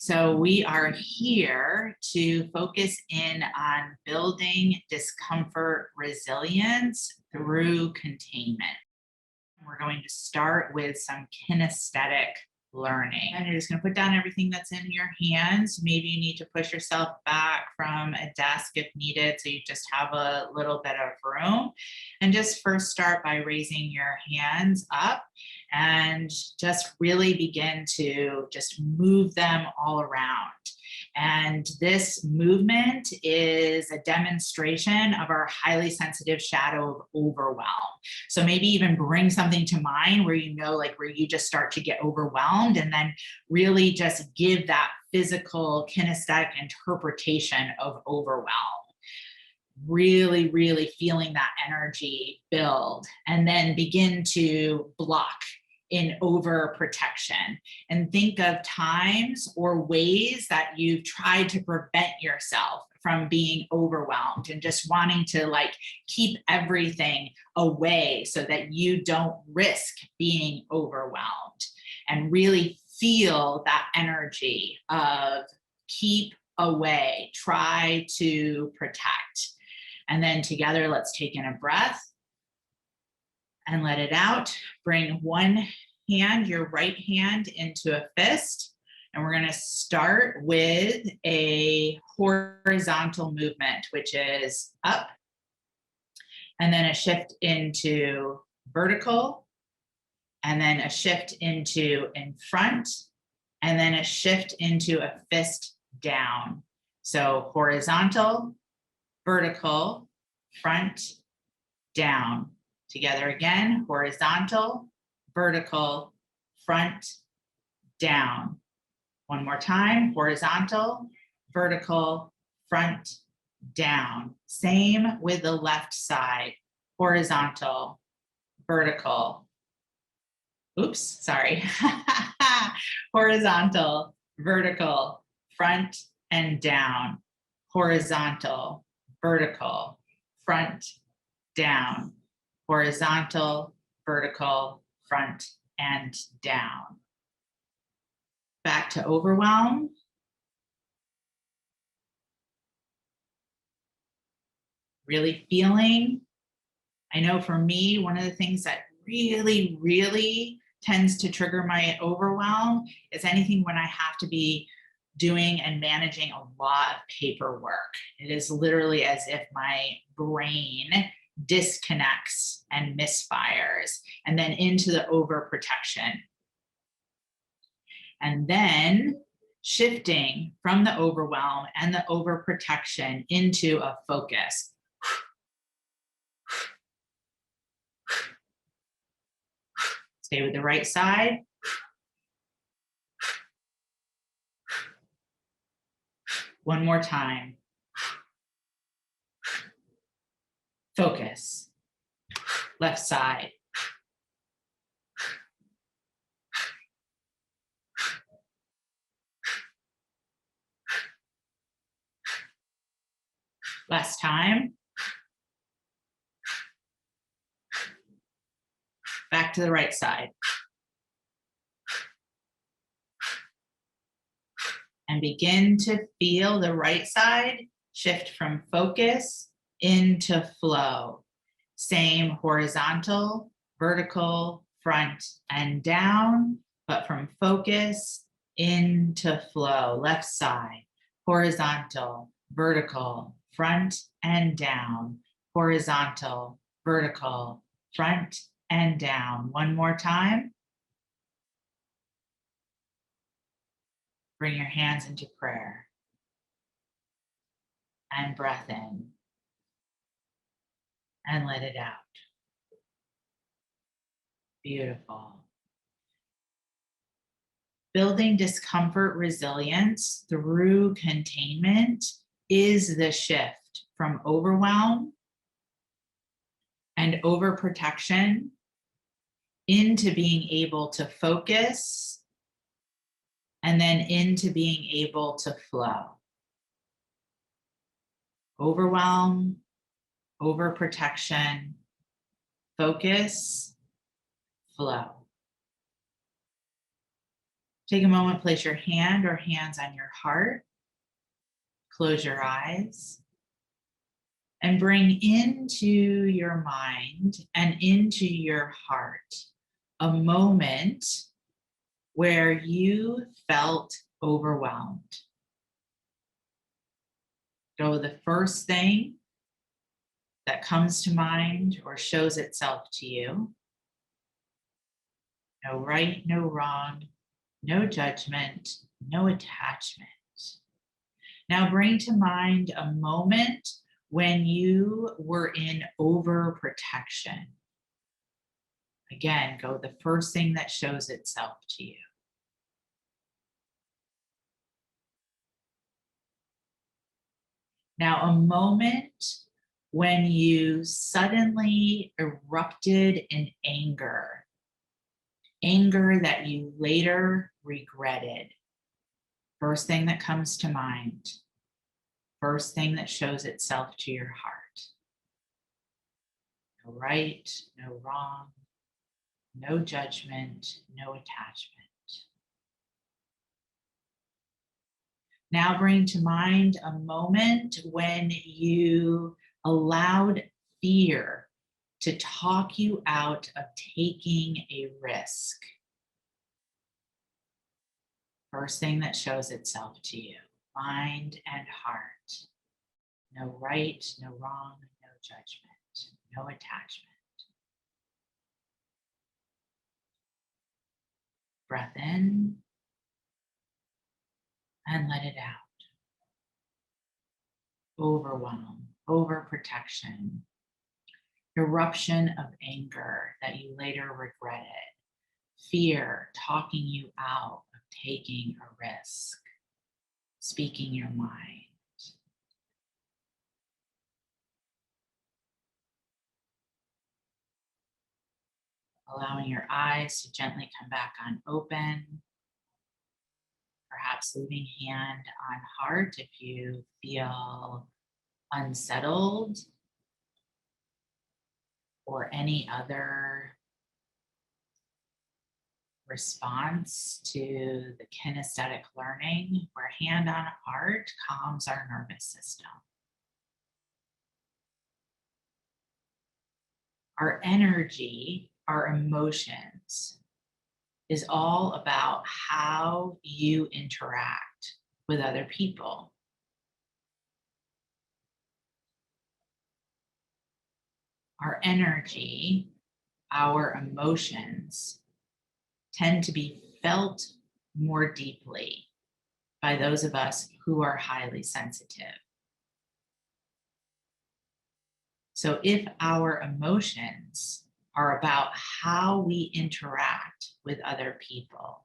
So we are here to focus in on building discomfort resilience through containment. We're going to start with some kinesthetic learning. And you're just going to put down everything that's in your hands. Maybe you need to push yourself back from a desk if needed, so you just have a little bit of room. And just first start by raising your hands up and just really begin to just move them all around. And this movement is a demonstration of our highly sensitive shadow of overwhelm. So maybe even bring something to mind where you know, like where you just start to get overwhelmed, and then really just give that physical kinesthetic interpretation of overwhelm. Really, really feeling that energy build, and then begin to block in overprotection, and think of times or ways that you've tried to prevent yourself from being overwhelmed and just wanting to like keep everything away so that you don't risk being overwhelmed, and really feel that energy of keep away, try to protect. And then together, let's take in a breath and let it out. Bring one hand, your right hand, into a fist. And we're going to start with a horizontal movement, which is up, and then a shift into vertical, and then a shift into in front, and then a shift into a fist down. So horizontal, vertical, front, down. Together again, horizontal, vertical, front, down. One more time, horizontal, vertical, front, down. Same with the left side, horizontal, vertical. Oops, sorry. Horizontal, vertical, front and down. Horizontal, vertical, front, down. Horizontal, vertical, front, and down. Back to overwhelm. Really feeling. I know for me, one of the things that really, really tends to trigger my overwhelm is anything when I have to be doing and managing a lot of paperwork. It is literally as if my brain disconnects and misfires, and then into the overprotection. And then shifting from the overwhelm and the overprotection into a focus. Stay with the right side. One more time. Focus. Left side. Last time. Back to the right side. And begin to feel the right side shift from focus into flow. Same horizontal, vertical, front and down, but from focus into flow. Left side, horizontal, vertical, front and down. Horizontal, vertical, front and down. One more time. Bring your hands into prayer and breath in and let it out. Beautiful. Building discomfort resilience through containment is the shift from overwhelm and overprotection into being able to focus, and then into being able to flow. Overwhelm, overprotection, focus, flow. Take a moment, place your hand or hands on your heart. Close your eyes. And bring into your mind and into your heart a moment where you felt overwhelmed. Go with the first thing that comes to mind or shows itself to you. No right, no wrong, no judgment, no attachment. Now bring to mind a moment when you were in overprotection. Again, go the first thing that shows itself to you. Now, a moment when you suddenly erupted in anger, anger that you later regretted. First thing that comes to mind, first thing that shows itself to your heart. No right, no wrong, no judgment, no attachment. Now bring to mind a moment when you allowed fear to talk you out of taking a risk. First thing that shows itself to you, mind and heart. No right, no wrong, no judgment, no attachment. Breath in and let it out. Overwhelm, overprotection, eruption of anger that you later regretted, fear talking you out of taking a risk, speaking your mind. Allowing your eyes to gently come back on open. Perhaps leaving hand on heart if you feel unsettled or any other response to the kinesthetic learning where hand on heart calms our nervous system. Our energy, our emotions, is all about how you interact with other people. Our energy, our emotions tend to be felt more deeply by those of us who are highly sensitive. So if our emotions are about how we interact with other people,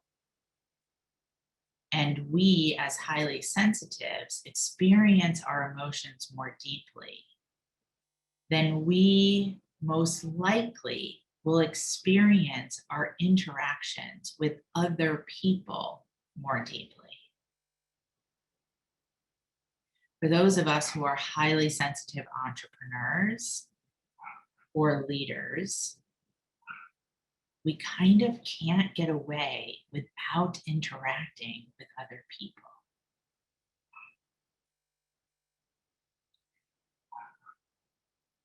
and we as highly sensitives experience our emotions more deeply, then we most likely will experience our interactions with other people more deeply. For those of us who are highly sensitive entrepreneurs or leaders, we kind of can't get away without interacting with other people.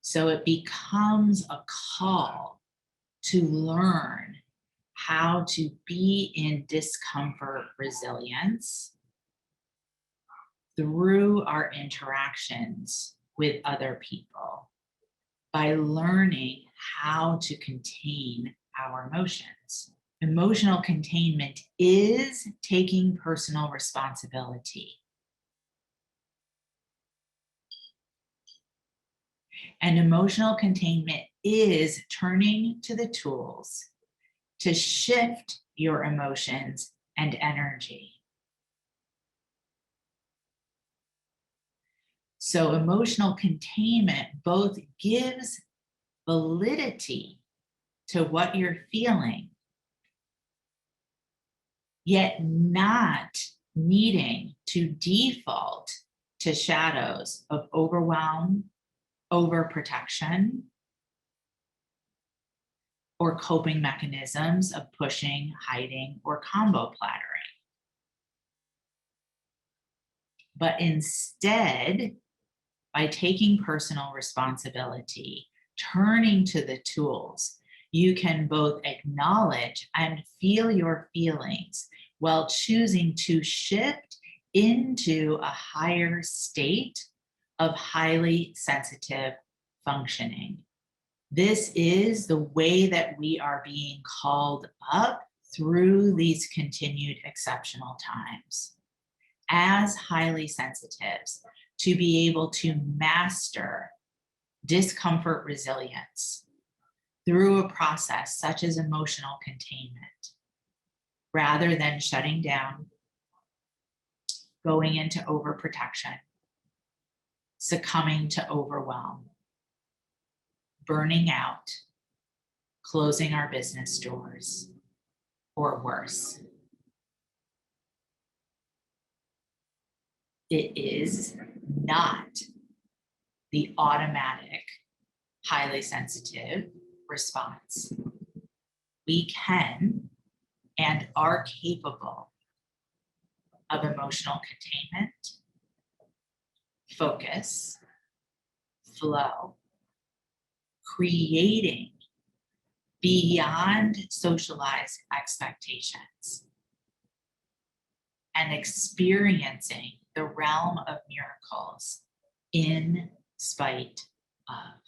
So it becomes a call to learn how to be in discomfort resilience through our interactions with other people by learning how to contain our emotions. Emotional containment is taking personal responsibility. And emotional containment is turning to the tools to shift your emotions and energy. So emotional containment both gives validity to what you're feeling, yet not needing to default to shadows of overwhelm, overprotection, or coping mechanisms of pushing, hiding, or combo plattering. But instead, by taking personal responsibility, turning to the tools, you can both acknowledge and feel your feelings while choosing to shift into a higher state of highly sensitive functioning. This is the way that we are being called up through these continued exceptional times as highly sensitives, to be able to master discomfort resilience through a process such as emotional containment, rather than shutting down, going into overprotection, succumbing to overwhelm, burning out, closing our business doors, or worse. It is not the automatic, highly sensitive response. We can and are capable of emotional containment, focus, flow, creating beyond socialized expectations, and experiencing the realm of miracles in spite of.